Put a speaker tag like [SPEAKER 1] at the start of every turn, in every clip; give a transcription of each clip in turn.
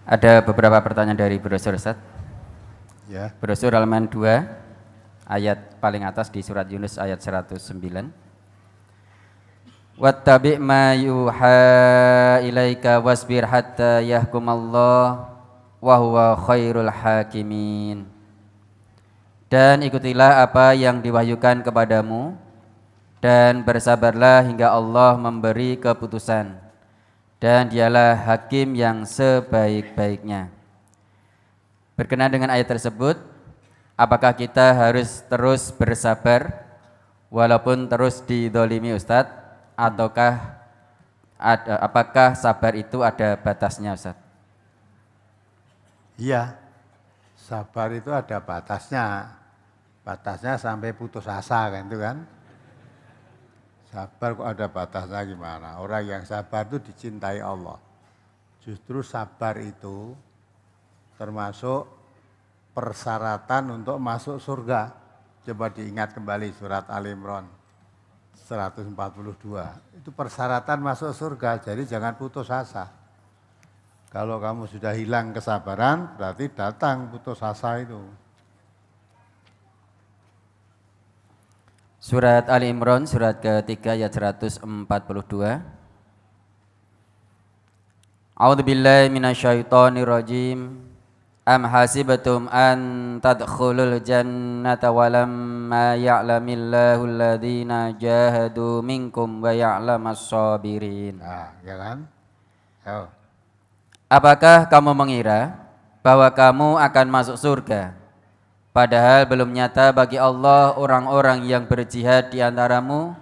[SPEAKER 1] Ada beberapa pertanyaan dari brosur Ustaz.
[SPEAKER 2] Ya.
[SPEAKER 1] Brosur halaman 2 ayat paling atas di surat Yunus ayat 109. Wattabi' ma yuha ilaika wasbir hatta yahkumallah wa huwa khairul hakimin. Dan ikutilah apa yang diwahyukan kepadamu dan bersabarlah hingga Allah memberi keputusan, dan dialah hakim yang sebaik-baiknya. Berkenaan dengan ayat tersebut, apakah kita harus terus bersabar walaupun terus didolimi Ustadz, ataukah apakah sabar itu ada batasnya Ustadz?
[SPEAKER 2] Iya, sabar itu ada batasnya. Batasnya sampai putus asa kan itu kan. Sabar kok ada batasnya gimana? Orang yang sabar itu dicintai Allah. Justru sabar itu termasuk persyaratan untuk masuk surga. Coba diingat kembali surat Al-Imran 142. Itu persyaratan masuk surga, jadi jangan putus asa. Kalau kamu sudah hilang kesabaran, berarti datang putus asa itu.
[SPEAKER 1] Surat Ali Imran surat ketiga ayat 142. A'udzubillahi minasyaitonirrajim. Am hasibatum an tadkhulul jannata walamma ya'lamillahu alladhina jahadu minkum wa ya'lamas sabirin.
[SPEAKER 2] Nah, ya kan? Ayo.
[SPEAKER 1] Apakah kamu mengira bahwa kamu akan masuk surga, padahal belum nyata bagi Allah orang-orang yang berjihad di antaramu,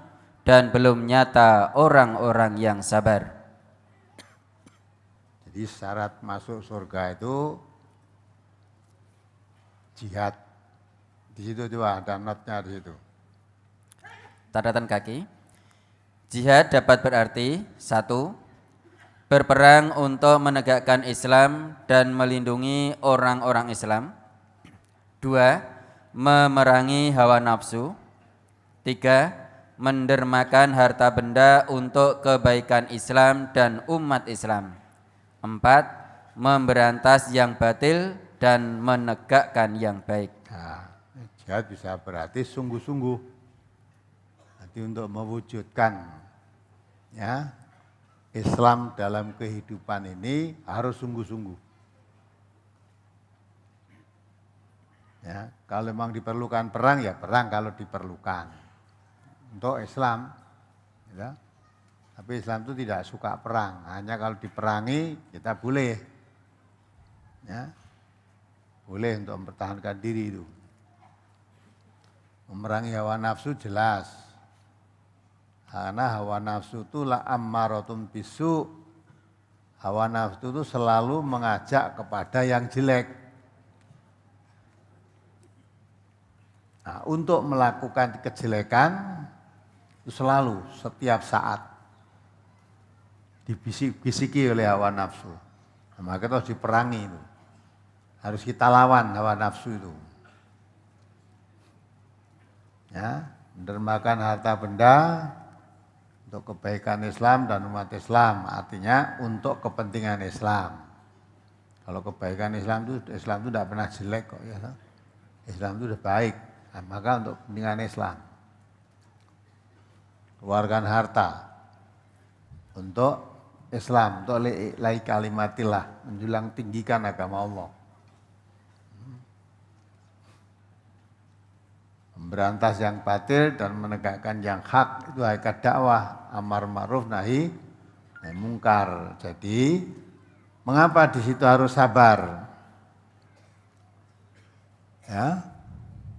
[SPEAKER 1] dan belum nyata orang-orang yang sabar.
[SPEAKER 2] Jadi syarat masuk surga itu jihad. Di situ juga ada notnya di situ.
[SPEAKER 1] Catatan kaki. Jihad dapat berarti 1. Berperang untuk menegakkan Islam dan melindungi orang-orang Islam. 2. Memerangi hawa nafsu. 3. Mendermakan harta benda untuk kebaikan Islam dan umat Islam. 4. Memberantas yang batil dan menegakkan yang baik.
[SPEAKER 2] Nah, jihad bisa berarti sungguh-sungguh. Nanti untuk mewujudkan ya Islam dalam kehidupan ini harus sungguh-sungguh. Ya, kalau memang diperlukan perang ya perang kalau diperlukan untuk Islam. Ya. Tapi Islam itu tidak suka perang, hanya kalau diperangi kita boleh. Ya. Boleh untuk mempertahankan diri itu. Memerangi hawa nafsu jelas. Karena hawa nafsu itu la ammaratun bisu. Hawa nafsu itu selalu mengajak kepada yang jelek. Nah, untuk melakukan kejelekan itu selalu setiap saat dibisiki oleh hawa nafsu. Nah, maka itu harus diperangi itu. Harus kita lawan hawa nafsu itu. Ya, mendermakan harta benda untuk kebaikan Islam dan umat Islam, artinya untuk kepentingan Islam. Kalau kebaikan Islam itu tidak pernah jelek kok ya. Islam itu sudah baik, nah, maka untuk kepentingan Islam. Keluarkan harta untuk Islam, untuk lillahi kalimatillah, menjulang tinggikan agama Allah. Memberantas yang batil dan menegakkan yang hak, itu hakikat dakwah, amar ma'ruf nahi mungkar. Jadi mengapa di situ harus sabar? Ya,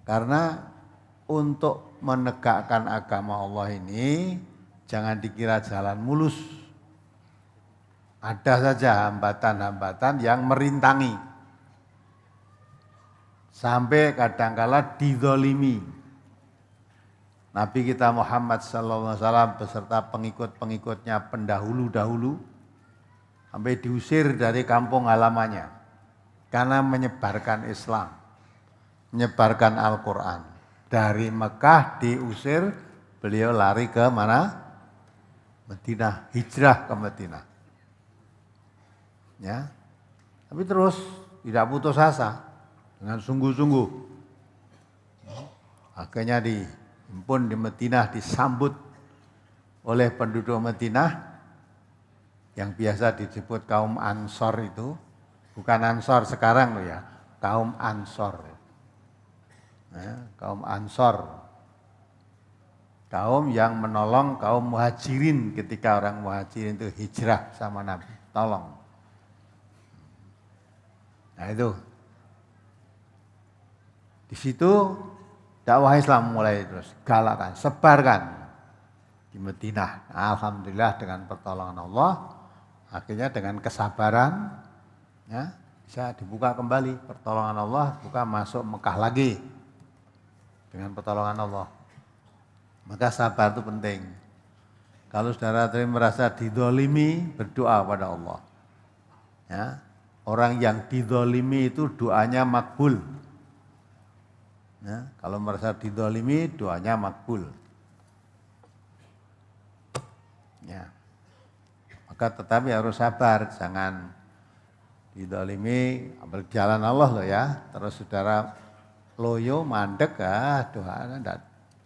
[SPEAKER 2] karena untuk menegakkan agama Allah ini jangan dikira jalan mulus. Ada saja hambatan-hambatan yang merintangi. Sampai kadangkala dizalimi. Nabi kita Muhammad SAW beserta pengikut-pengikutnya pendahulu-dahulu sampai diusir dari kampung halamannya karena menyebarkan Islam, menyebarkan Al-Quran. Dari Mekah diusir, beliau lari ke mana? Madinah, hijrah ke Madinah. Ya, Tapi terus tidak putus asa dengan sungguh-sungguh. Akhirnya dihimpun di Madinah, disambut oleh penduduk Madinah yang biasa disebut kaum Ansor itu. Bukan Ansor sekarang loh ya, kaum Ansor. Kaum Ansor. Kaum yang menolong kaum muhajirin ketika orang muhajirin itu hijrah sama Nabi, tolong. Nah itu, di situ dakwah Islam mulai terus galakan, sebarkan di Madinah. Alhamdulillah dengan pertolongan Allah, akhirnya dengan kesabaran, ya, bisa dibuka kembali pertolongan Allah, buka masuk Mekah lagi dengan pertolongan Allah. Maka sabar itu penting. Kalau saudara merasa didolimi, berdoa pada Allah. Ya, orang yang didolimi itu doanya makbul. Ya, kalau merasa didolimi, doanya makbul. Ya. Maka tetapi harus sabar, jangan didolimi, berjalan Allah loh ya. Terus saudara loyo, mandek, doanya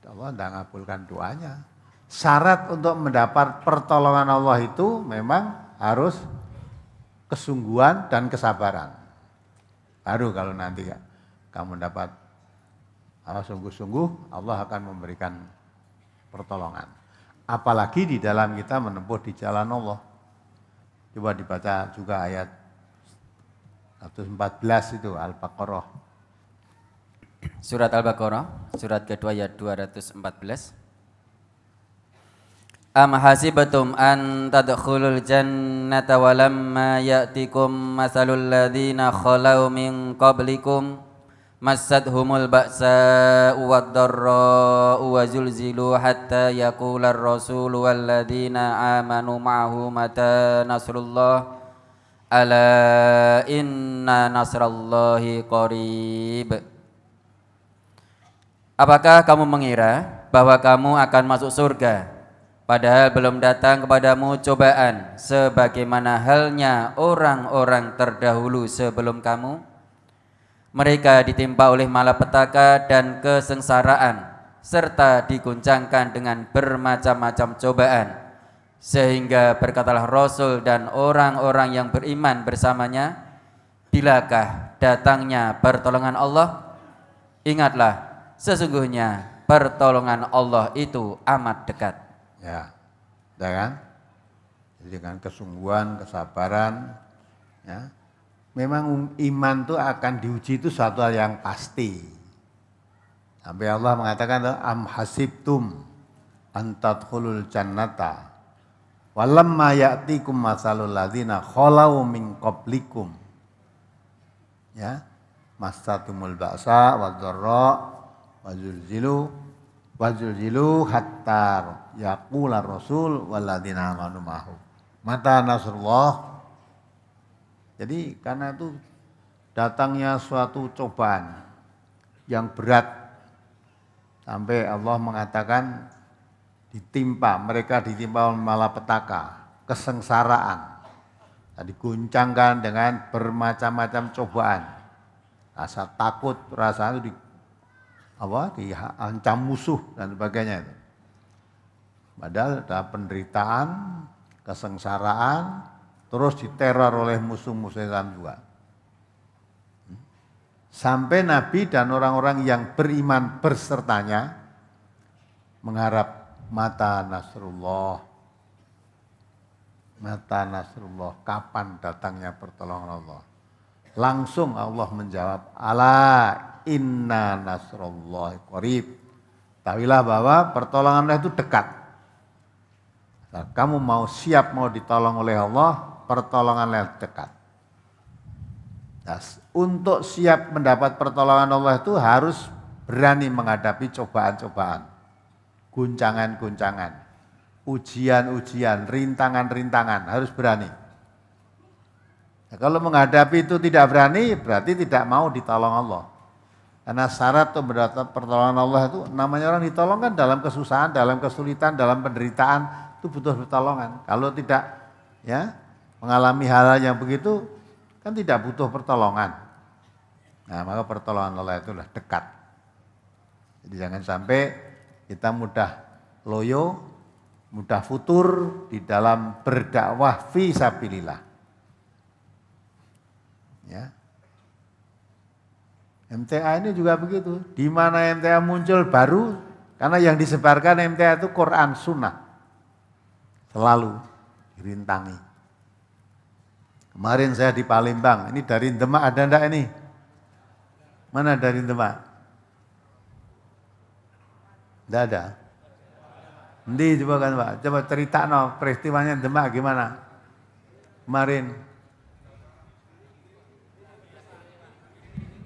[SPEAKER 2] Allah tidak ngabulkan doanya. Syarat untuk mendapat pertolongan Allah itu memang harus kesungguhan dan kesabaran. Baru kalau nanti kamu dapat sungguh-sungguh, Allah akan memberikan pertolongan. Apalagi di dalam kita menempuh di jalan Allah. Coba dibaca juga ayat 114 itu Al-Baqarah.
[SPEAKER 1] Surat Al-Baqarah, surat kedua ayat 214. Am hasibatum an tadkhulul jannata walamma ya'tikum mathalul ladzina khalau min qablikum massadhumul ba'sa'u wad-dharra'u wa zulzilu hatta yaqula ar-rasulu wal ladzina amanu ma'ahu mata nasrullah ala inna nasrallahi qarib. Apakah kamu mengira bahwa kamu akan masuk surga, padahal belum datang kepadamu cobaan, sebagaimana halnya orang-orang terdahulu sebelum kamu? Mereka ditimpa oleh malapetaka dan kesengsaraan, serta diguncangkan dengan bermacam-macam cobaan, sehingga berkatalah Rasul dan orang-orang yang beriman bersamanya, bilakah datangnya pertolongan Allah? Ingatlah, sesungguhnya pertolongan Allah itu amat dekat.
[SPEAKER 2] Ya, kan? Jadi dengan kesungguhan, kesabaran, ya. Memang iman itu akan diuji itu suatu hal yang pasti. Sampai Allah mengatakan am hasibtum an tadkhulul jannata walamma ya'tikum masalul ladzina khalau min qablikum. Ya, massatumul ba'sa wad-dharra wazulzilu hatta yaqula rasul walladzina amanu ma'ahu mata nasrullah. Jadi karena itu datangnya suatu cobaan yang berat sampai Allah mengatakan mereka ditimpa malapetaka, kesengsaraan, diguncangkan dengan bermacam-macam cobaan, rasa takut, rasa itu diancam musuh dan sebagainya itu. Padahal ada penderitaan, kesengsaraan, terus diteror oleh musuh-musuh Islam juga. Sampai Nabi dan orang-orang yang beriman bersertanya mengharap mata Nasrullah, kapan datangnya pertolongan Allah. Langsung Allah menjawab, ala inna nasrullahi qarib. Tahuilah bahwa pertolongan Allah itu dekat. Nah, kamu mau siap mau ditolong oleh Allah, pertolongan Allah dekat. Nah, untuk siap mendapat pertolongan Allah itu harus berani menghadapi cobaan-cobaan, guncangan-guncangan, ujian-ujian, rintangan-rintangan, harus berani. Nah, kalau menghadapi itu tidak berani, berarti tidak mau ditolong Allah. Karena syarat untuk mendapat pertolongan Allah itu, namanya orang ditolong kan dalam kesusahan, dalam kesulitan, dalam penderitaan, itu butuh pertolongan. Kalau tidak ya mengalami hal-hal yang begitu, kan tidak butuh pertolongan. Nah, maka pertolongan Allah itu adalah dekat. Jadi jangan sampai kita mudah loyo, mudah futur di dalam berdakwah fi sabilillah. Ya. MTA ini juga begitu. Di mana MTA muncul baru, karena yang disebarkan MTA itu Quran Sunnah. Selalu dirintangi. Kemarin saya di Palembang, ini dari Demak ada enggak ini? Mana dari Demak? Enggak ada. Nanti coba kan Pak, coba cerita peristiwanya Demak gimana? Kemarin.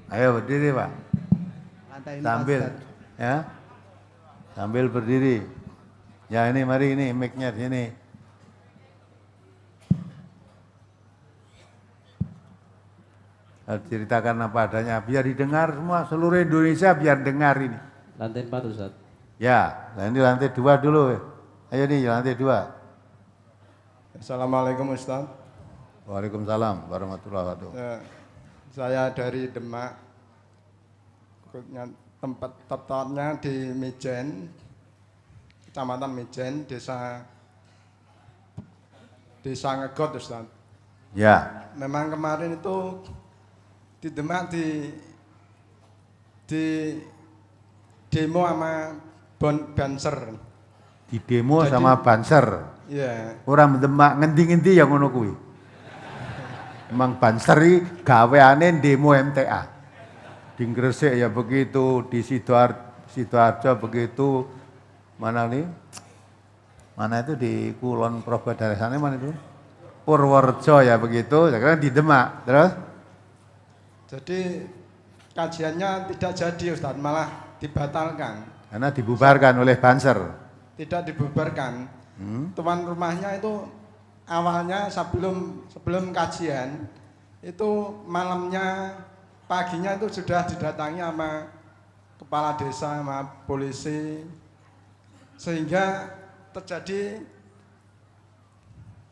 [SPEAKER 2] Ayo berdiri Pak. Sambil ya. Sambil berdiri. Ya ini mari ini mic-nya di sini. Ceritakan apa adanya biar didengar semua seluruh Indonesia biar dengar ini.
[SPEAKER 3] Lantai 4 Ustaz.
[SPEAKER 2] Ya, nah ini lantai 2 dulu. Ayo nih lantai 2.
[SPEAKER 4] Assalamualaikum Ustaz.
[SPEAKER 2] Waalaikumsalam warahmatullahi wabarakatuh.
[SPEAKER 4] Saya dari Demak, tempat tepatnya di Mijen, Kecamatan Mijen, Desa Ngegot Ustaz.
[SPEAKER 2] Ya.
[SPEAKER 4] Memang kemarin itu di Demak di demo sama Banser.
[SPEAKER 2] Di demo
[SPEAKER 4] Jadi,
[SPEAKER 2] sama Banser.
[SPEAKER 4] Iya.
[SPEAKER 2] Orang Demak ngendi-ngendi yang ngono kuwi. Emang Banser iki gaweane demo MTA. Di Gresik ya begitu, di Sidoarjo begitu. Mana nih? Mana itu di Kulon Progo daerah sana mana itu? Purworejo ya begitu, sekarang di Demak. Terus?
[SPEAKER 4] Jadi kajiannya tidak jadi Ustaz, malah dibatalkan.
[SPEAKER 2] Karena dibubarkan oleh Banser.
[SPEAKER 4] Tidak dibubarkan. Tuan rumahnya itu awalnya sebelum kajian itu malamnya paginya itu sudah didatangi sama kepala desa sama polisi sehingga terjadi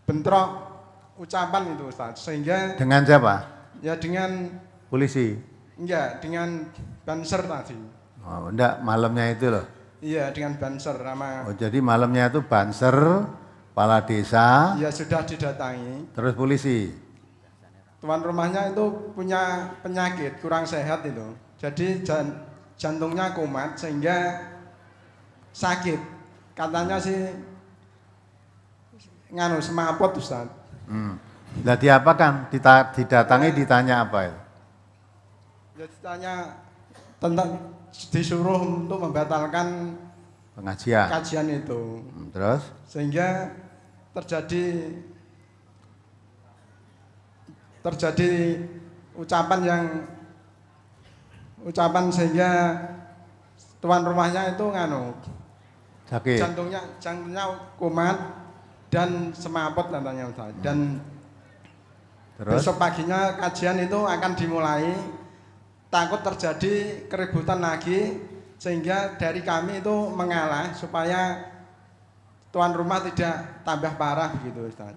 [SPEAKER 4] bentrok ucapan itu Ustaz. Sehingga
[SPEAKER 2] Dengan siapa?
[SPEAKER 4] ya dengan
[SPEAKER 2] Polisi.
[SPEAKER 4] enggak dengan Banser tadi.
[SPEAKER 2] Oh, enggak, malamnya itu loh.
[SPEAKER 4] Iya, dengan Banser sama.
[SPEAKER 2] Oh, jadi malamnya itu Banser, kepala desa,
[SPEAKER 4] Ya sudah didatangi.
[SPEAKER 2] terus polisi.
[SPEAKER 4] Tuan rumahnya itu punya penyakit kurang sehat itu. Jadi jantungnya kumat sehingga sakit. Katanya sih semaput Ustaz.
[SPEAKER 2] Nah diapakan? Didatangi ditanya apa itu?
[SPEAKER 4] Ya ditanya tentang disuruh untuk membatalkan
[SPEAKER 2] Pengajian.
[SPEAKER 4] kajian itu.
[SPEAKER 2] Terus?
[SPEAKER 4] Sehingga terjadi ucapan sehingga tuan rumahnya itu
[SPEAKER 2] Sakit.
[SPEAKER 4] jantungnya kumat dan semaput katanya Ustaz. Dan
[SPEAKER 2] Terus?
[SPEAKER 4] besok paginya kajian itu akan dimulai. Takut terjadi keributan lagi sehingga dari kami itu mengalah supaya tuan rumah tidak tambah parah begitu Ustaz.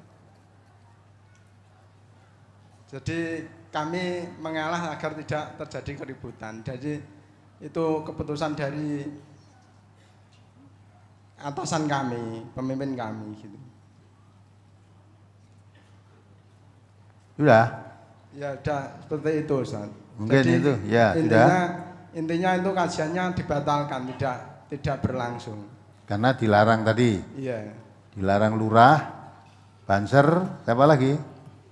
[SPEAKER 4] Jadi kami mengalah agar tidak terjadi keributan. Jadi itu keputusan dari atasan kami, pemimpin kami gitu.
[SPEAKER 2] Sudah?
[SPEAKER 4] Ya udah seperti itu Ustaz.
[SPEAKER 2] Mungkin
[SPEAKER 4] jadi,
[SPEAKER 2] itu, ya
[SPEAKER 4] intinya itu kajiannya dibatalkan, tidak berlangsung.
[SPEAKER 2] Karena dilarang tadi.
[SPEAKER 4] Iya.
[SPEAKER 2] Dilarang lurah, Banser, siapa lagi?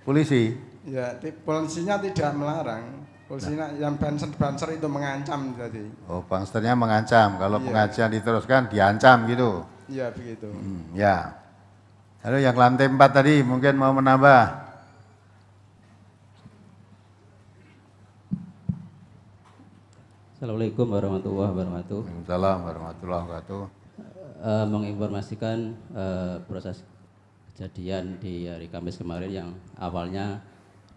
[SPEAKER 2] Polisi.
[SPEAKER 4] Ya, polisinya tidak melarang. Polisinya yang Banser itu mengancam tadi.
[SPEAKER 2] Oh, Bansernya mengancam. Kalau
[SPEAKER 4] Iya.
[SPEAKER 2] pengajian diteruskan diancam gitu.
[SPEAKER 4] Iya begitu.
[SPEAKER 2] Ya. Lalu yang lantai 4 tadi mungkin mau menambah.
[SPEAKER 3] Assalamualaikum warahmatullahi wabarakatuh.
[SPEAKER 2] Waalaikumsalam warahmatullahi wabarakatuh.
[SPEAKER 3] Menginformasikan proses kejadian di hari Kamis kemarin yang awalnya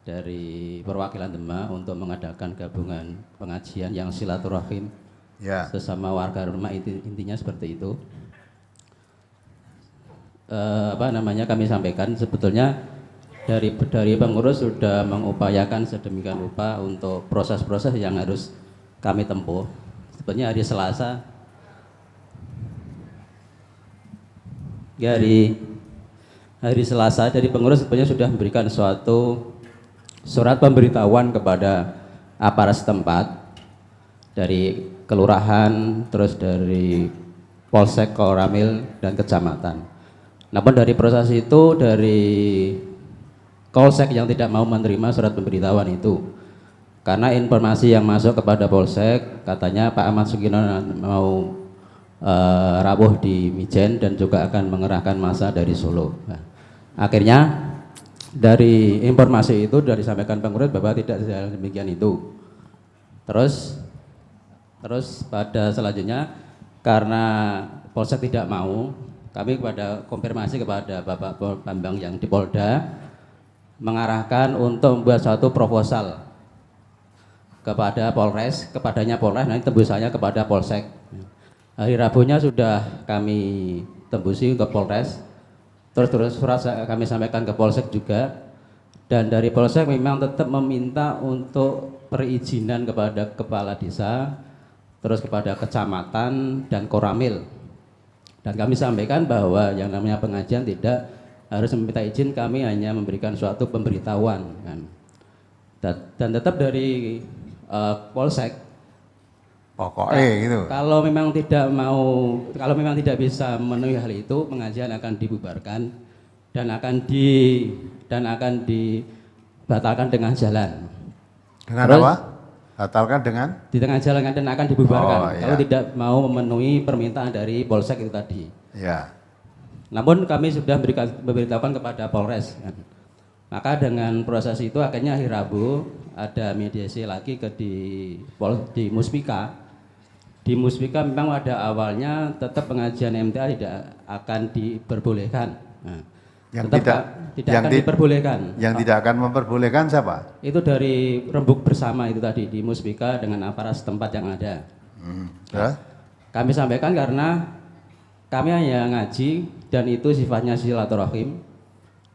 [SPEAKER 3] dari perwakilan Demak untuk mengadakan gabungan pengajian yang silaturahim
[SPEAKER 2] Ya.
[SPEAKER 3] sesama warga rumah, intinya seperti itu. Kami sampaikan sebetulnya dari pengurus sudah mengupayakan sedemikian rupa untuk proses-proses yang harus kami tempuh. Sebenarnya hari Selasa, ya hari Selasa dari pengurus sebenarnya sudah memberikan suatu surat pemberitahuan kepada aparat setempat dari kelurahan, terus dari Polsek, Koramil, dan kecamatan. Namun dari proses itu dari Polsek yang tidak mau menerima surat pemberitahuan itu, karena informasi yang masuk kepada Polsek katanya Pak Ahmad Sugino mau rawuh di Mijen dan juga akan mengerahkan massa dari Solo. Nah, akhirnya dari informasi itu sudah disampaikan pengurus bahwa tidak demikian itu. Terus pada selanjutnya karena Polsek tidak mau, kami kepada konfirmasi kepada Bapak Bambang yang di Polda mengarahkan untuk membuat suatu proposal kepadanya Polres, nanti tembusannya kepada Polsek. Hari Rabunya sudah kami tembusi untuk Polres, terus surat kami sampaikan ke Polsek juga, dan dari Polsek memang tetap meminta untuk perizinan kepada kepala desa, terus kepada kecamatan dan Koramil. Dan kami sampaikan bahwa yang namanya pengajian tidak harus meminta izin, kami hanya memberikan suatu pemberitahuan kan. Dan tetap dari Polsek
[SPEAKER 2] Pokoknya gitu.
[SPEAKER 3] Kalau memang tidak bisa memenuhi hal itu, pengajian akan dibubarkan dan akan dibatalkan dengan jalan.
[SPEAKER 2] Dengan
[SPEAKER 3] Terus,
[SPEAKER 2] apa? Batalkan dengan?
[SPEAKER 3] Di tengah jalan dan akan dibubarkan.
[SPEAKER 2] Oh, iya.
[SPEAKER 3] Kalau tidak mau memenuhi permintaan dari Polsek itu tadi.
[SPEAKER 2] Ya.
[SPEAKER 3] Namun kami sudah memberitahukan kepada Polres. Kan. Maka dengan proses itu akhirnya hari Rabu ada mediasi lagi di Muspika. Di Muspika memang pada awalnya tetap pengajian MTA tidak akan diperbolehkan. Nah, tidak akan diperbolehkan.
[SPEAKER 2] Yang tidak akan memperbolehkan siapa?
[SPEAKER 3] Itu dari rembuk bersama itu tadi di Muspika dengan aparat setempat yang ada. Kami sampaikan karena kami hanya ngaji dan itu sifatnya silaturahim,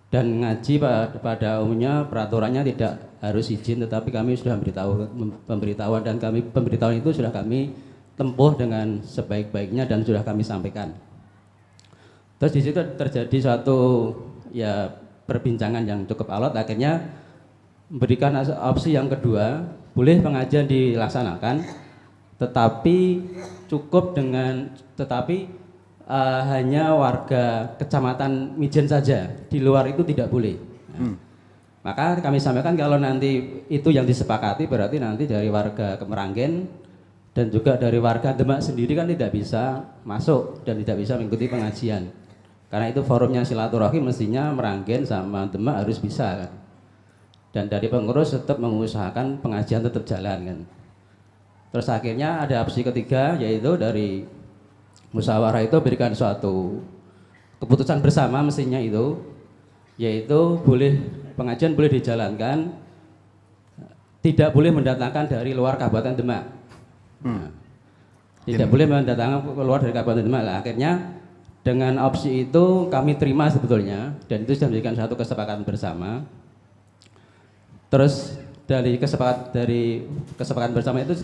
[SPEAKER 3] dan ngaji pada umumnya peraturannya tidak harus izin, tetapi kami sudah pemberitahuan dan pemberitahuan itu sudah kami tempuh dengan sebaik-baiknya dan sudah kami sampaikan. Terus di situ terjadi suatu perbincangan yang cukup alot, akhirnya memberikan opsi yang kedua, boleh pengajian dilaksanakan, tetapi hanya warga kecamatan Mijen saja, di luar itu tidak boleh. Maka kami sampaikan kalau nanti itu yang disepakati berarti nanti dari warga Meranggen dan juga dari warga Demak sendiri kan tidak bisa masuk dan tidak bisa mengikuti pengajian. Karena itu forumnya silaturahim, mestinya Meranggen sama Demak harus bisa kan. Dan dari pengurus tetap mengusahakan pengajian tetap jalan kan. Terus akhirnya ada opsi ketiga, yaitu dari musyawarah itu berikan suatu keputusan bersama mestinya itu, yaitu pengajian boleh dijalankan, tidak boleh mendatangkan dari luar Kabupaten Demak. Tidak boleh mendatangkan keluar dari Kabupaten Demak. Akhirnya dengan opsi itu kami terima sebetulnya, dan itu sudah menjadikan satu kesepakatan bersama. Terus dari kesepakatan bersama itu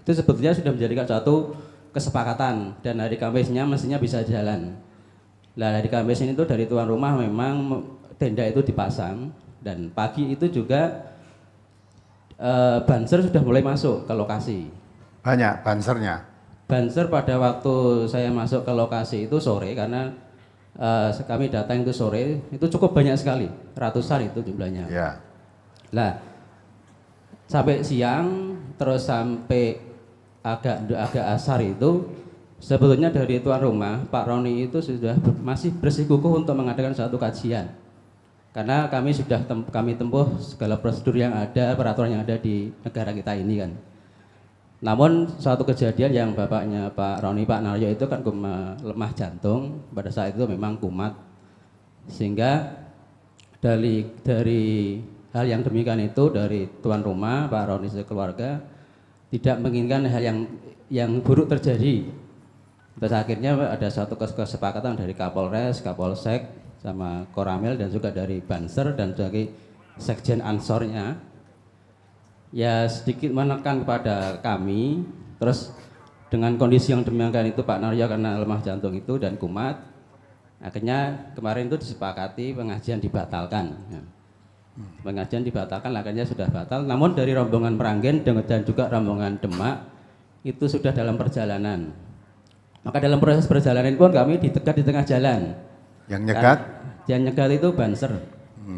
[SPEAKER 3] sebetulnya sudah menjadikan satu kesepakatan, dan hari Kamisnya mestinya bisa jalan. Nah, hari Kamis ini tuh dari tuan rumah memang tenda itu dipasang, dan pagi itu juga banser sudah mulai masuk ke lokasi.
[SPEAKER 2] Banyak bansernya.
[SPEAKER 3] Banser pada waktu saya masuk ke lokasi itu sore, karena kami datang itu sore, itu cukup banyak sekali, ratusan itu jumlahnya.
[SPEAKER 2] Ya.
[SPEAKER 3] Nah, sampai siang terus sampai agak asar itu sebetulnya dari tuan rumah Pak Roni itu sudah masih bersikukuh untuk mengadakan suatu kajian, karena kami sudah kami tempuh segala prosedur yang ada, peraturan yang ada di negara kita ini kan. Namun suatu kejadian yang bapaknya Pak Roni, Pak Naryo itu kan lemah jantung pada saat itu, memang kumat, sehingga dari hal yang demikian itu dari tuan rumah Pak Roni sekeluarga tidak menginginkan hal yang buruk terjadi. Terus akhirnya ada satu kesepakatan dari Kapolres, Kapolsek, sama Koramil dan juga dari Banser dan sebagai Sekjen Ansornya, ya sedikit menekan kepada kami. Terus dengan kondisi yang demikian itu Pak Naryo karena lemah jantung itu dan kumat, akhirnya kemarin itu disepakati pengajian dibatalkan. Pengajian dibatalkan, akhirnya sudah batal. Namun dari rombongan Meranggen dan juga rombongan Demak itu sudah dalam perjalanan. Maka dalam proses perjalanan pun kami ditegat di tengah jalan.
[SPEAKER 2] Yang nyegat?
[SPEAKER 3] Yang nyegat itu Banser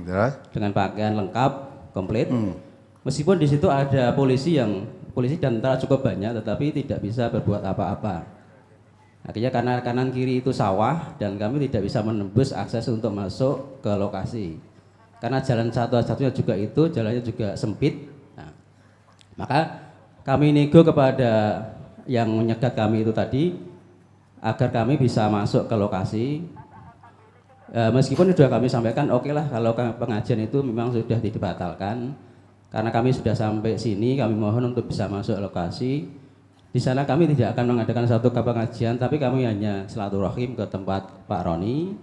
[SPEAKER 2] Terus?
[SPEAKER 3] dengan pakaian lengkap, komplit. Meskipun di situ ada polisi dan tentara cukup banyak, tetapi tidak bisa berbuat apa-apa. Akhirnya karena kanan kiri itu sawah dan kami tidak bisa menembus akses untuk masuk ke lokasi. Karena jalan satu-satunya juga itu jalannya juga sempit. Nah, maka kami nego kepada yang menyegat kami itu tadi agar kami bisa masuk ke lokasi. Meskipun sudah kami sampaikan, oke lah kalau pengajian itu memang sudah dibatalkan, karena kami sudah sampai sini, kami mohon untuk bisa masuk lokasi. Di sana kami tidak akan mengadakan satu pengajian, tapi kami hanya silaturahim ke tempat Pak Roni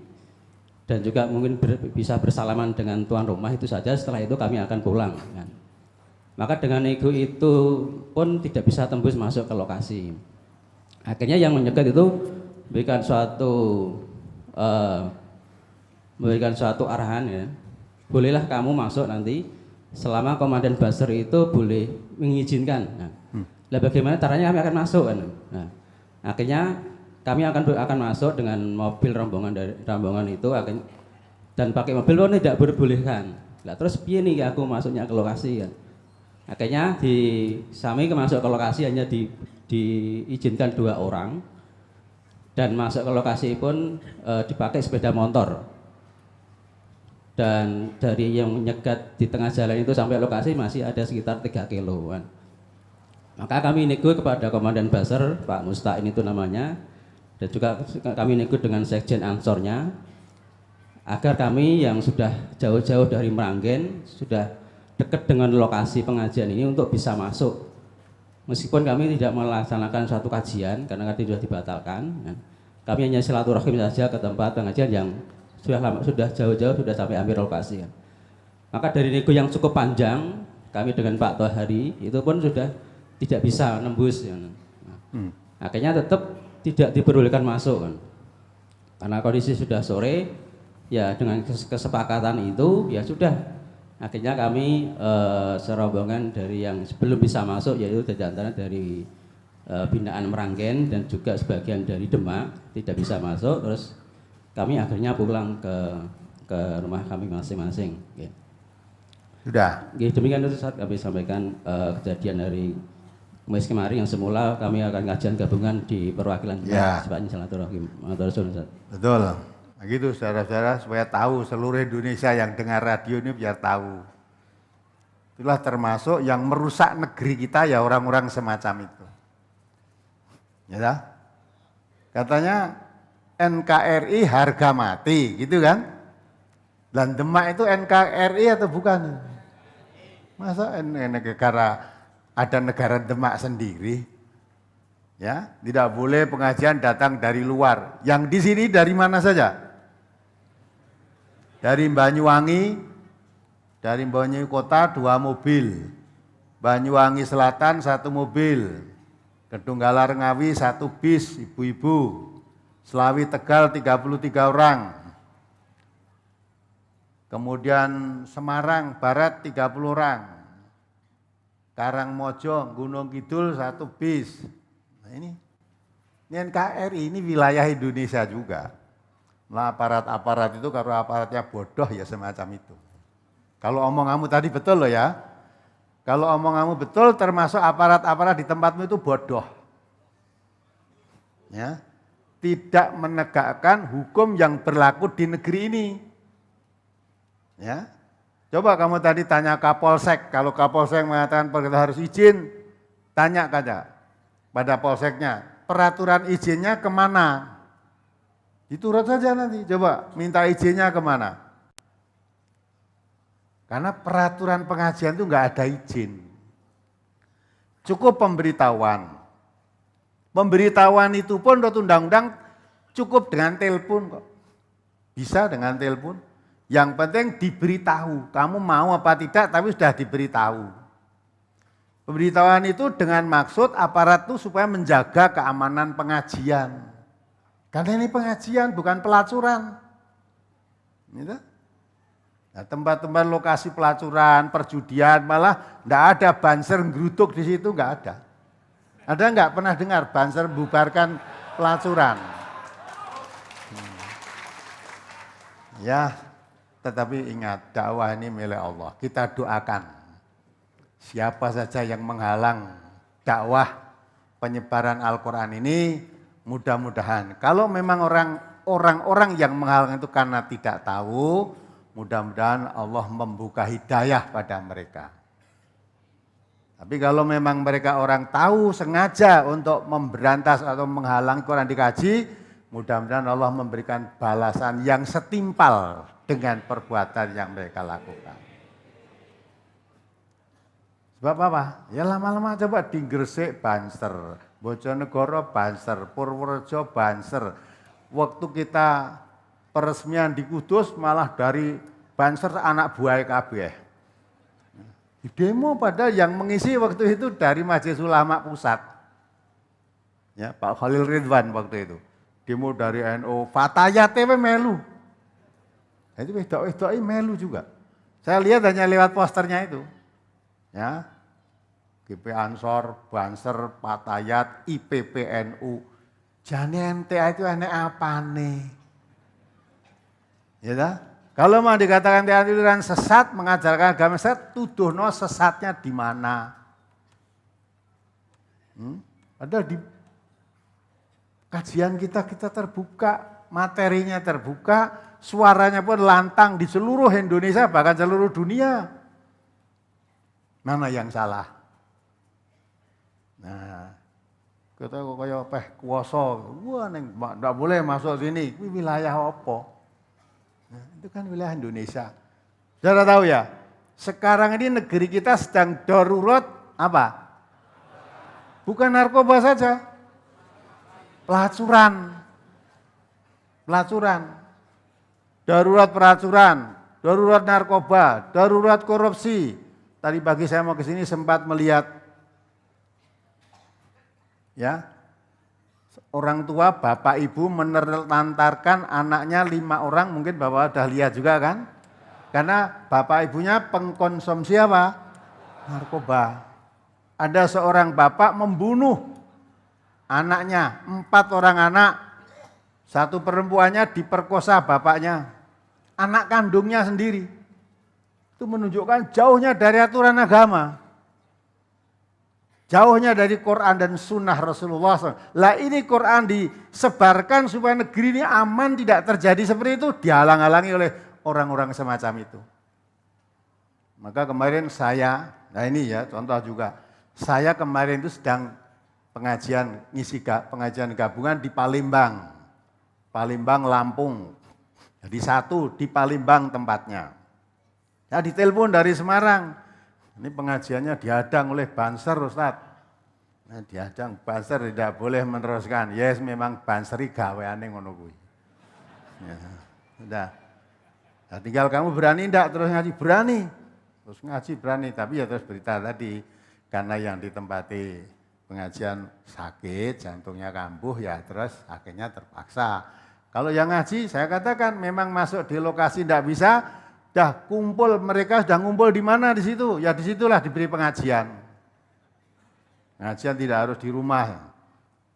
[SPEAKER 3] dan juga mungkin bisa bersalaman dengan tuan rumah, itu saja. Setelah itu kami akan pulang. Kan. Maka dengan ego itu pun tidak bisa tembus masuk ke lokasi. Akhirnya yang menyegat itu memberikan suatu arahan, ya, bolehlah kamu masuk nanti selama Komandan Basar itu boleh mengizinkan. Nah, bagaimana caranya kami akan masuk kan? Nah, akhirnya kami akan masuk dengan mobil rombongan itu dan pakai mobil pun tidak diperbolehkan. Lah terus piye nih aku masuknya ke lokasi kan? Akhirnya kami masuk ke lokasi hanya diizinkan 2 orang dan masuk ke lokasi pun dipakai sepeda motor. Dan dari yang menyegat di tengah jalan itu sampai lokasi masih ada sekitar 3 kiloan. Maka kami nego kepada Komandan Basar, Pak Musta'in itu namanya, dan juga kami nego dengan Sekjen Ansornya, agar kami yang sudah jauh-jauh dari Meranggen, sudah dekat dengan lokasi pengajian ini untuk bisa masuk. Meskipun kami tidak melaksanakan suatu kajian, karena tadi sudah dibatalkan, kami hanya silaturahim saja ke tempat pengajian yang sudah jauh-jauh, sudah sampai hampir lokasi. Maka dari nego yang cukup panjang, kami dengan Pak Tohari itu pun sudah tidak bisa nembus. Akhirnya tetap tidak diperbolehkan masuk kan. Karena kondisi sudah sore, ya dengan kesepakatan itu ya sudah. Akhirnya kami serombongan dari yang sebelum bisa masuk, yaitu antara dari binaan Meranggen dan juga sebagian dari Demak tidak bisa masuk, terus kami akhirnya pulang ke rumah kami masing-masing.
[SPEAKER 2] Sudah.
[SPEAKER 3] Demikian itu saat kami sampaikan kejadian dari Kamis kemarin yang semula kami akan kajian gabungan di perwakilan sebabnya silaturahim.
[SPEAKER 2] Betul. Begitu saudara-saudara, supaya tahu seluruh Indonesia yang dengar radio ini biar tahu. Itulah termasuk yang merusak negeri kita ya orang-orang semacam itu. Ya, katanya NKRI harga mati, gitu kan? Dan Demak itu NKRI atau bukan? Masa ada negara Demak sendiri? Ya, tidak boleh pengajian datang dari luar. Yang di sini dari mana saja? Dari Banyuwangi Kota 2 mobil, Banyuwangi Selatan 1 mobil, Kedunggalar Ngawi 1 bis ibu-ibu, Selawi Tegal 33 orang, kemudian Semarang Barat 30 orang, Karangmojo Gunung Kidul 1 bis. Nah ini NKRI ini wilayah Indonesia juga. Nah aparat-aparat itu kalau aparatnya bodoh ya semacam itu. Kalau omonganmu tadi betul loh ya. Kalau omonganmu betul termasuk aparat-aparat di tempatmu itu bodoh. Ya. Tidak menegakkan hukum yang berlaku di negeri ini. Ya. Coba kamu tadi tanya Kapolsek, kalau Kapolsek mengatakan kita harus izin, tanya saja pada Polseknya, peraturan izinnya kemana? Diturut saja nanti, coba minta izinnya kemana? Karena peraturan pengajian itu enggak ada izin. Cukup pemberitahuan. Pemberitahuan itu pun menurut undang-undang cukup dengan telepon kok. Bisa dengan telepon. Yang penting diberitahu, kamu mau apa tidak tapi sudah diberitahu. Pemberitahuan itu dengan maksud aparat itu supaya menjaga keamanan pengajian. Karena ini pengajian bukan pelacuran. Gitu? Nah, tempat-tempat lokasi pelacuran, perjudian, malah enggak ada banser ngerutuk di situ, enggak ada. Ada enggak pernah dengar banser bubarkan pelacuran? Ya, tetapi ingat dakwah ini milik Allah. Kita doakan. Siapa saja yang menghalang dakwah penyebaran Al-Quran ini, mudah-mudahan kalau memang orang-orang yang menghalang itu karena tidak tahu, mudah-mudahan Allah membuka hidayah pada mereka. Tapi kalau memang mereka orang tahu sengaja untuk memberantas atau menghalang Quran dikaji, mudah-mudahan Allah memberikan balasan yang setimpal dengan perbuatan yang mereka lakukan. Sebab apa? Ya lama-lama coba di Gresik banser, Bojonegoro banser, Purworejo banser. Waktu kita peresmian di Kudus malah dari banser anak buah kabeh. Di demo padahal yang mengisi waktu itu dari Majelis Ulama Pusat. Ya, Pak Khalil Ridwan waktu itu. Demo dari NU, Fatayat melu. Itu wedok-wedok melu juga. Saya lihat hanya lewat posternya itu. Ya. GP Ansor, Banser, Fatayat, IPPNU. Jane MTA itu aneh apa nih? Ya dah? Kalau mau dikatakan MTA itu kan sesat, mengajarkan agama sesat, tuduhno sesatnya di mana? Padahal di kajian kita terbuka, materinya terbuka, suaranya pun lantang di seluruh Indonesia, bahkan seluruh dunia. Mana yang salah? Nah, kita kok kaya peh kuasa, wah neng ndak boleh masuk sini, ini wilayah apa? Nah, itu kan wilayah Indonesia. Saudara tahu ya, sekarang ini negeri kita sedang darurat apa? Bukan narkoba saja, pelacuran, darurat pelacuran, darurat narkoba, darurat korupsi. Tadi pagi saya mau ke sini sempat melihat ya, orang tua bapak ibu menelantarkan anaknya 5 orang, mungkin bapak udah lihat juga kan? Karena bapak ibunya pengkonsumsi apa? Narkoba. Ada seorang bapak membunuh anaknya, 4 orang anak, 1 perempuannya diperkosa bapaknya, anak kandungnya sendiri. Itu menunjukkan jauhnya dari aturan agama. Jauhnya dari Quran dan sunnah Rasulullah SAW. Lah ini Quran disebarkan supaya negeri ini aman, tidak terjadi seperti itu, dihalang-halangi oleh orang-orang semacam itu. Maka kemarin saya, nah ini ya contoh juga, saya kemarin itu sedang pengajian gabungan di Palembang, Lampung. Jadi 1 di Palembang tempatnya. Saya ditelepon dari Semarang. Ini pengajiannya dihadang oleh Banser, Ustaz. Nah, dihadang Banser tidak boleh meneruskan. Yes, memang Banseri gaweane ngono kuwi. Ya, sudah. Nah, tinggal kamu berani enggak terus ngaji? Berani. Terus ngaji berani, tapi ya terus berita tadi karena yang ditempati pengajian sakit, jantungnya kambuh ya terus akhirnya terpaksa. Kalau yang ngaji saya katakan memang masuk di lokasi enggak bisa. Dah kumpul, mereka sudah ngumpul di mana di situ? Ya disitulah diberi pengajian. Pengajian tidak harus di rumah.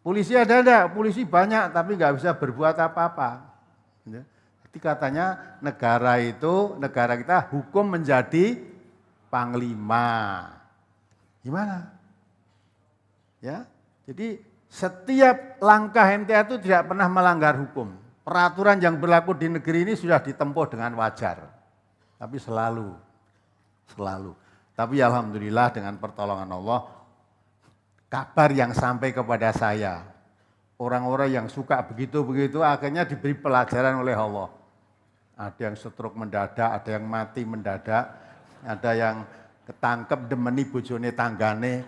[SPEAKER 2] Polisi ada enggak? Polisi banyak tapi nggak bisa berbuat apa-apa. Jadi katanya negara kita hukum menjadi panglima. Gimana? Ya, jadi setiap langkah MTA itu tidak pernah melanggar hukum. Peraturan yang berlaku di negeri ini sudah ditempuh dengan wajar. Tapi selalu. Tapi alhamdulillah dengan pertolongan Allah, kabar yang sampai kepada saya, orang-orang yang suka begitu-begitu akhirnya diberi pelajaran oleh Allah. Ada yang stroke mendadak, ada yang mati mendadak, ada yang ketangkep demeni bojone tanggane.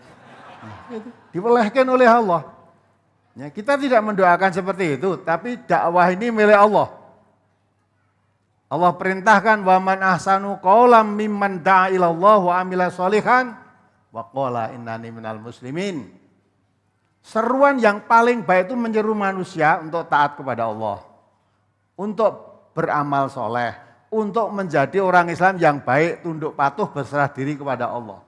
[SPEAKER 2] Diwelehkan oleh Allah. Ya, kita tidak mendoakan seperti itu, tapi dakwah ini milik Allah. Allah perintahkan wa man ahsanu qaulam mimman da'a ilallah wa amila sholihan wa qala innani minal muslimin. Seruan yang paling baik itu menyeru manusia untuk taat kepada Allah, untuk beramal soleh, untuk menjadi orang Islam yang baik, tunduk patuh, berserah diri kepada Allah.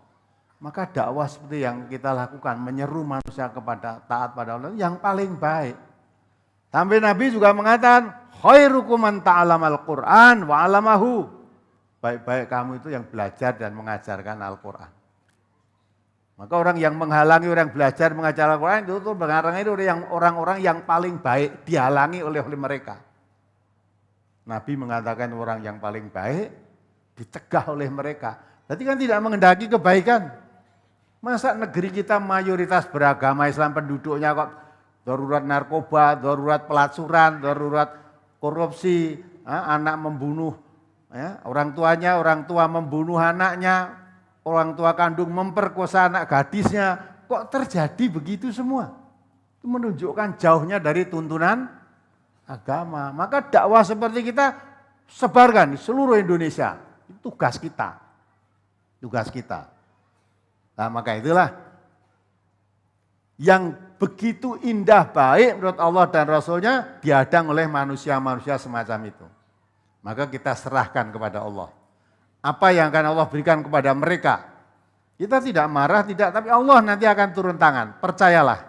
[SPEAKER 2] Maka dakwah seperti yang kita lakukan, menyeru manusia kepada taat pada Allah yang paling baik. Sampai Nabi juga mengatakan, khairukum man ta'alamal Qur'an wa 'alamahu. Baik-baik kamu itu yang belajar dan mengajarkan Al-Qur'an. Maka orang yang menghalangi orang belajar mengajar Al-Qur'an itu mengarang itu orang-orang yang paling baik, dihalangi oleh mereka. Nabi mengatakan orang yang paling baik dicegah oleh mereka. Berarti kan tidak menghendaki kebaikan. Masa negeri kita mayoritas beragama Islam penduduknya kok darurat narkoba, darurat pelacuran, darurat korupsi, anak membunuh orang tuanya, orang tua membunuh anaknya, orang tua kandung memperkosa anak gadisnya. Kok terjadi begitu semua? Itu menunjukkan jauhnya dari tuntunan agama. Maka dakwah seperti kita sebarkan di seluruh Indonesia. Itu tugas kita. Tugas kita. Nah, maka itulah yang begitu indah baik menurut Allah dan Rasulnya dihadang oleh manusia-manusia semacam itu. Maka kita serahkan kepada Allah. Apa yang akan Allah berikan kepada mereka. Kita tidak marah, tidak, tapi Allah nanti akan turun tangan. Percayalah.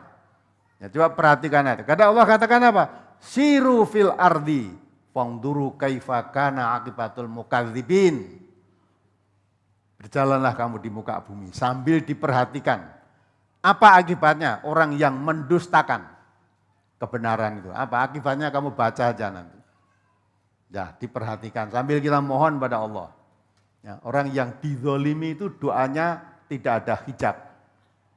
[SPEAKER 2] Ya, coba perhatikan aja. Karena Allah katakan apa? Siru fil ardi, fangduru kaifa kana akibatul mukadzibin. Berjalanlah kamu di muka bumi sambil diperhatikan. Apa akibatnya orang yang mendustakan kebenaran itu? Apa akibatnya kamu baca aja nanti. Ya, diperhatikan sambil kita mohon pada Allah. Ya, orang yang dizolimi itu doanya tidak ada hijab,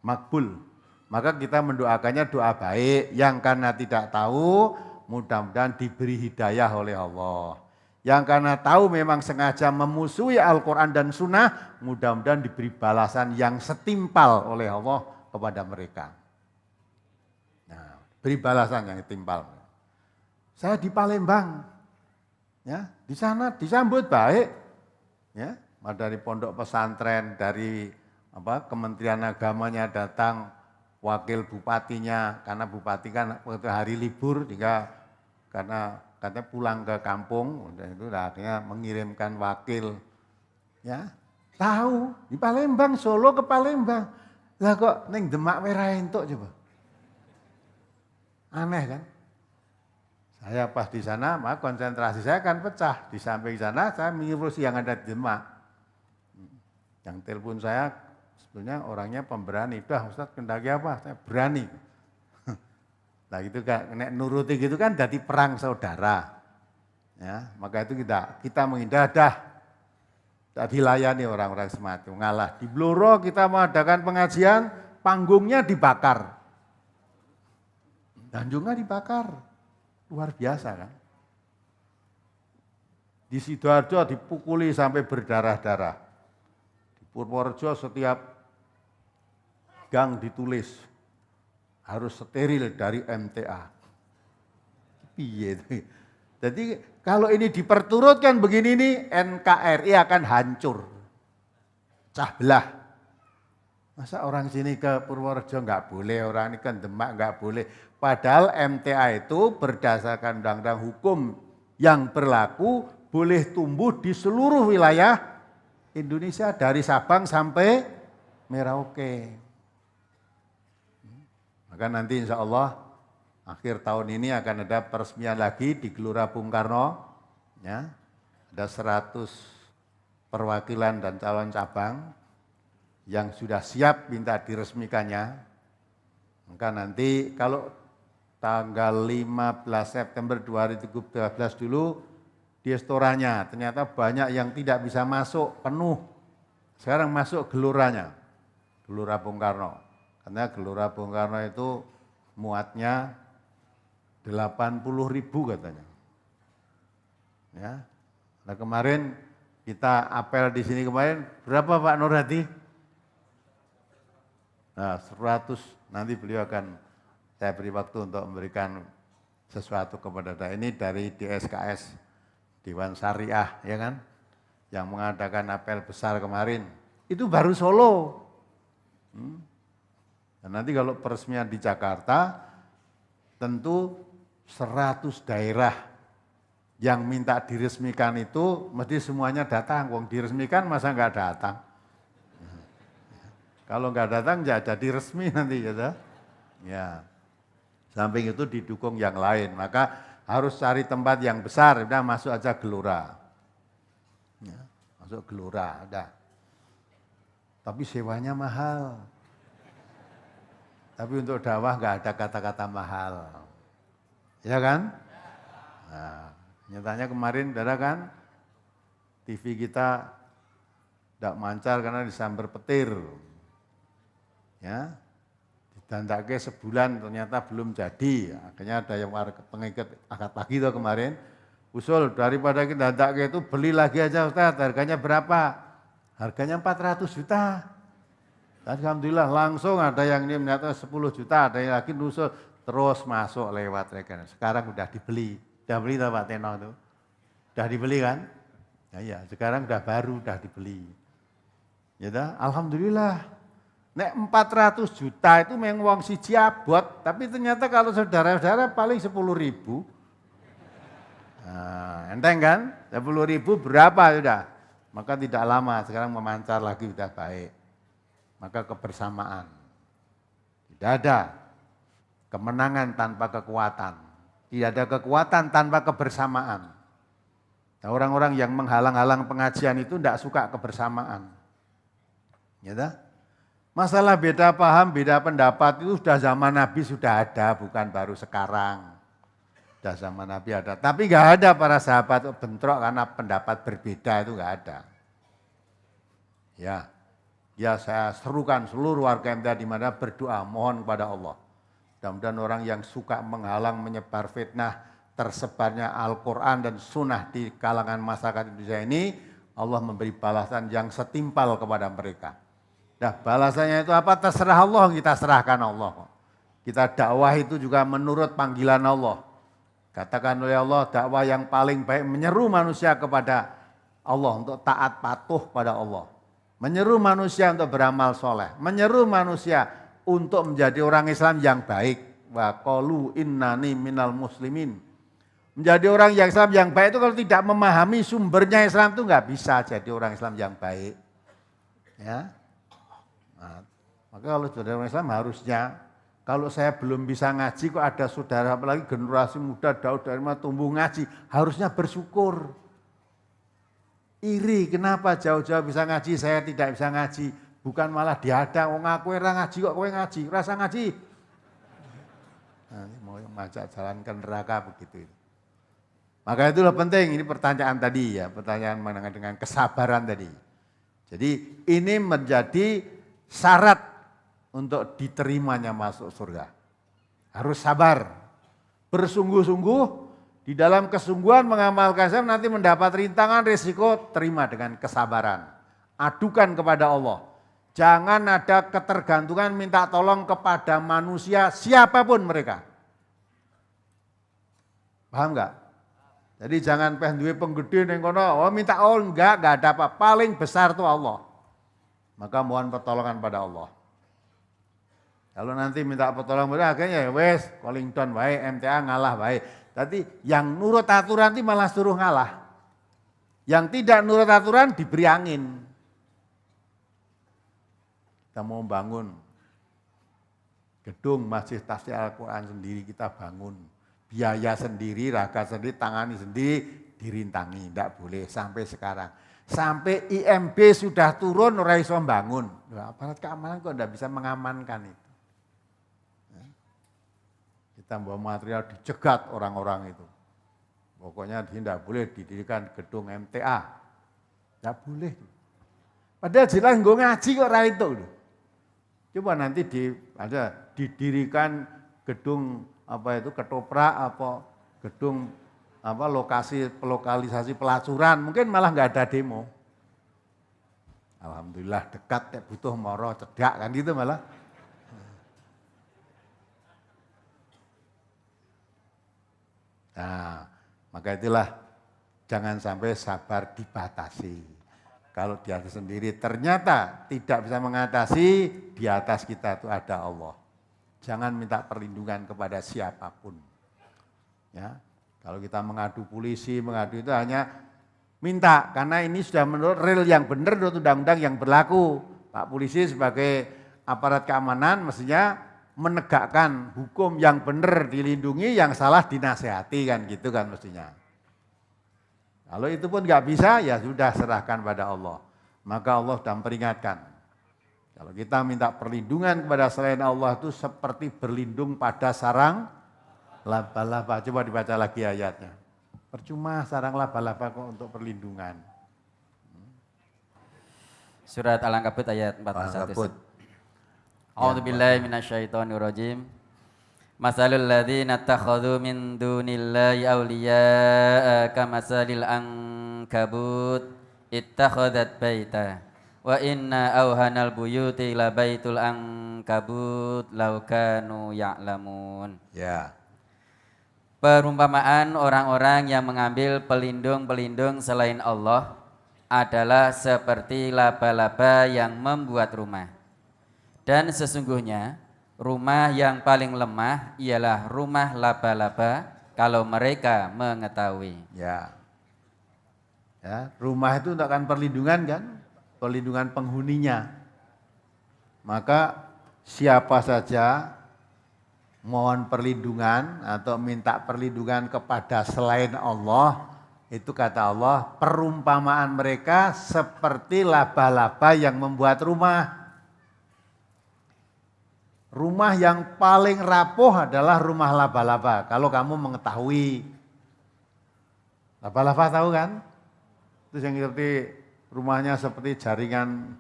[SPEAKER 2] makbul. Maka kita mendoakannya doa baik yang karena tidak tahu mudah-mudahan diberi hidayah oleh Allah. Yang karena tahu memang sengaja memusuhi Al-Quran dan Sunnah, mudah-mudahan diberi balasan yang setimpal oleh Allah kepada mereka. Nah, beri balasan yang setimpal. Saya di Palembang, ya, di sana disambut baik, ya, dari pondok pesantren, dari Kementerian Agamanya datang, wakil bupatinya, karena bupati kan waktu hari libur, jika karena katanya pulang ke kampung, dan itu akhirnya mengirimkan wakil, ya, tahu di Palembang, Solo ke Palembang, lah kok neng Demak merah entuk coba, aneh kan? Saya pas di sana, maka konsentrasi saya akan pecah. Di samping sana saya mengurusi yang ada di Demak. Yang telepon saya sebetulnya orangnya pemberani, udah Ustaz kendaki apa? Saya berani. Nah itu kan nek nuruti gitu kan jadi perang saudara. Ya, maka itu kita menghindar dah. Tak dilayani orang-orang semacam ngalah. Di Blora kita mengadakan pengajian, panggungnya dibakar. Tanjungnya dibakar. Luar biasa kan. Di Sidoarjo dipukuli sampai berdarah-darah. Di Purworejo setiap gang ditulis harus steril dari MTA. Piye. Jadi kalau ini diperturutkan begini nih, NKRI akan hancur. Pecah belah. Masa orang sini ke Purworejo enggak boleh, orang ini ke Demak enggak boleh. Padahal MTA itu berdasarkan undang-undang hukum yang berlaku boleh tumbuh di seluruh wilayah Indonesia dari Sabang sampai Merauke. Maka nanti insya Allah akhir tahun ini akan ada peresmian lagi di Gelora Bung Karno. Ya, ada 100 perwakilan dan calon cabang yang sudah siap minta diresmikannya. Maka nanti kalau tanggal 15 September 2013 dulu di restorannya ternyata banyak yang tidak bisa masuk penuh. Sekarang masuk geloranya, Gelora Bung Karno. Karena Gelora Bung Karno itu muatnya 80.000 katanya. Ya. Nah kemarin kita apel di sini kemarin berapa Pak Nur Hadi? Nah 100, nanti beliau akan saya beri waktu untuk memberikan sesuatu kepada saya. Ini dari DSKS, Dewan Syariah, ya kan? Yang mengadakan apel besar kemarin, itu baru Solo. Dan nanti kalau peresmian di Jakarta, tentu 100 daerah yang minta diresmikan itu mesti semuanya datang. Wong diresmikan masa nggak datang? Kalau nggak datang ya jadi resmi nanti gitu. Ya. Samping itu didukung yang lain, maka harus cari tempat yang besar. Udah masuk aja Gelora. Ya, masuk Gelora, udah. Tapi sewanya mahal. Tapi untuk dakwah nggak ada kata-kata mahal. Ya kan? Nah, nyatanya kemarin saudara kan TV kita tidak mancar karena disambar petir. Ya, ditandake sebulan ternyata belum jadi. Akhirnya ada yang pengikut akad pagi itu kemarin usul daripada kita dandake itu beli lagi aja Ustaz, harganya berapa? Harganya 400 juta. Dan alhamdulillah langsung ada yang ini ternyata 10 juta, ada yang lagi nusul terus masuk lewat rekening. Sekarang udah dibeli. Udah beli tuh Pak Teno itu? Udah dibeli kan? Ya, iya, sekarang udah baru, udah dibeli. Ya dah, alhamdulillah. Nek 400 juta itu memang uang siji abot, tapi ternyata kalau saudara-saudara paling 10.000. Nah, enteng kan? 10.000 berapa sudah? Maka tidak lama sekarang memancar lagi sudah baik. Maka kebersamaan. Tidak ada kemenangan tanpa kekuatan. Tidak ada kekuatan tanpa kebersamaan. Nah, orang-orang yang menghalang-halang pengajian itu tidak suka kebersamaan. Ya dah? Masalah beda paham, beda pendapat itu sudah zaman Nabi sudah ada, bukan baru sekarang. Sudah zaman Nabi ada. Tapi nggak ada para sahabat bentrok karena pendapat berbeda, itu nggak ada. Ya saya serukan seluruh warga MTA di mana berdoa, mohon kepada Allah. Mudah-mudahan orang yang suka menghalang, menyebar fitnah, tersebarnya Al-Quran dan Sunnah di kalangan masyarakat Indonesia ini, Allah memberi balasan yang setimpal kepada mereka. Nah balasannya itu apa? Terserah Allah, kita serahkan Allah. Kita dakwah itu juga menurut panggilan Allah. Katakan oleh Allah, dakwah yang paling baik menyeru manusia kepada Allah untuk taat patuh pada Allah. Menyeru manusia untuk beramal soleh. Menyeru manusia untuk menjadi orang Islam yang baik. Wa qalu innani minal muslimin. Menjadi orang yang Islam yang baik itu kalau tidak memahami sumbernya Islam itu nggak bisa jadi orang Islam yang baik. Ya. Nah, maka kalau saudara Islam harusnya, kalau saya belum bisa ngaji kok ada saudara apalagi generasi muda Daud dari mana tumbuh ngaji, harusnya bersyukur. Iri kenapa jauh-jauh bisa ngaji, saya tidak bisa ngaji, bukan malah dihadang, oh ngaku ora ngaji kok kowe ngaji, rasa ngaji. Nah, ini mau ngajak jalan ke neraka begitu. Maka itulah penting, ini pertanyaan tadi ya, pertanyaan mengenai dengan kesabaran tadi. Jadi ini menjadi syarat untuk diterimanya masuk surga. Harus sabar, bersungguh-sungguh, di dalam kesungguhan mengamalkan Islam nanti mendapat rintangan, risiko, terima dengan kesabaran. Adukan kepada Allah. Jangan ada ketergantungan minta tolong kepada manusia siapapun mereka. Paham enggak? Jadi jangan duwe penggede ning kono, oh minta enggak ada apa. Paling besar tuh Allah. Maka mohon pertolongan pada Allah. Kalau nanti minta pertolongan pada akhirnya ya wes, calling down baik, MTA ngalah baik. Tapi yang nurut aturan itu malah suruh ngalah. Yang tidak nurut aturan diberi angin. Kita mau bangun gedung masjid tafsir Al-Quran sendiri kita bangun. Biaya sendiri, raga sendiri, tangani sendiri, dirintangi. Tidak boleh sampai sekarang. Sampai IMB sudah turun, ora iso bangun. Aparat keamanan kok tidak bisa mengamankan itu. Kita bawa material dicegat orang-orang itu. Pokoknya tidak boleh didirikan gedung MTA. Tidak boleh. Padahal jelas gue ngaji kok ora itu. Coba nanti didirikan gedung apa itu ketoprak apa gedung apa lokalisasi pelacuran, mungkin malah nggak ada demo. Alhamdulillah dekat ya butuh moro cedak kan gitu malah. Nah, maka itulah Jangan sampai sabar dibatasi. Kalau di atas sendiri ternyata tidak bisa mengatasi, di atas kita itu ada Allah. Jangan minta perlindungan kepada siapapun. Ya, kalau kita mengadu polisi, mengadu itu hanya minta, karena ini sudah menurut real yang benar, menurut undang-undang yang berlaku. Pak polisi sebagai aparat keamanan mestinya menegakkan hukum yang benar dilindungi, yang salah dinasehati kan gitu kan mestinya. Kalau itu pun nggak bisa, ya sudah serahkan pada Allah. Maka Allah sudah memperingatkan. Kalau kita minta perlindungan kepada selain Allah itu seperti berlindung pada sarang laba-laba. Coba dibaca lagi ayatnya. Percuma sarang laba-laba kok untuk perlindungan.
[SPEAKER 1] Surat Al-Ankabut ayat 41.
[SPEAKER 2] Al-Ankabut.
[SPEAKER 1] A'udzu billahi minasyaitonir rajim. Masalul ladzina takhadhu min dunillahi awliya'a kamasalil ankabut ittakhadat baita wa inna awhanal buyuti la baitul ankabut law kanu ya'lamun.
[SPEAKER 2] Ya.
[SPEAKER 1] Perumpamaan orang-orang yang mengambil pelindung-pelindung selain Allah adalah seperti laba-laba yang membuat rumah. Dan sesungguhnya rumah yang paling lemah ialah rumah laba-laba kalau mereka mengetahui.
[SPEAKER 2] Ya. Ya, rumah itu untuk perlindungan kan? Perlindungan penghuninya. Maka siapa saja mohon perlindungan atau minta perlindungan kepada selain Allah, itu kata Allah, perumpamaan mereka seperti laba-laba yang membuat rumah. Rumah yang paling rapuh adalah rumah laba-laba. Kalau kamu mengetahui, laba-laba tahu kan? Itu yang seperti rumahnya seperti jaringan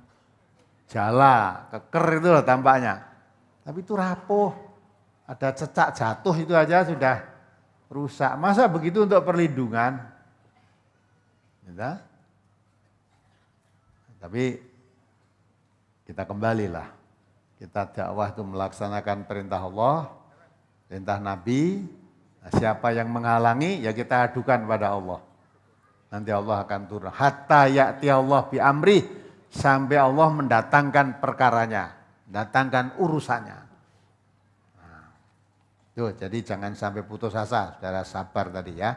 [SPEAKER 2] jala, keker itu loh tampaknya. Tapi itu rapuh, ada cecak jatuh itu aja sudah rusak. Masa begitu untuk perlindungan? Ya? Tapi kita kembalilah. Kita dakwah itu melaksanakan perintah Allah, perintah Nabi. Nah, siapa yang menghalangi, ya kita adukan pada Allah. Nanti Allah akan turun. Hatta ya'ti Allah bi amri, sampai Allah mendatangkan perkaranya, mendatangkan urusannya. Nah, tuh, jadi jangan sampai putus asa, saudara, sabar tadi ya.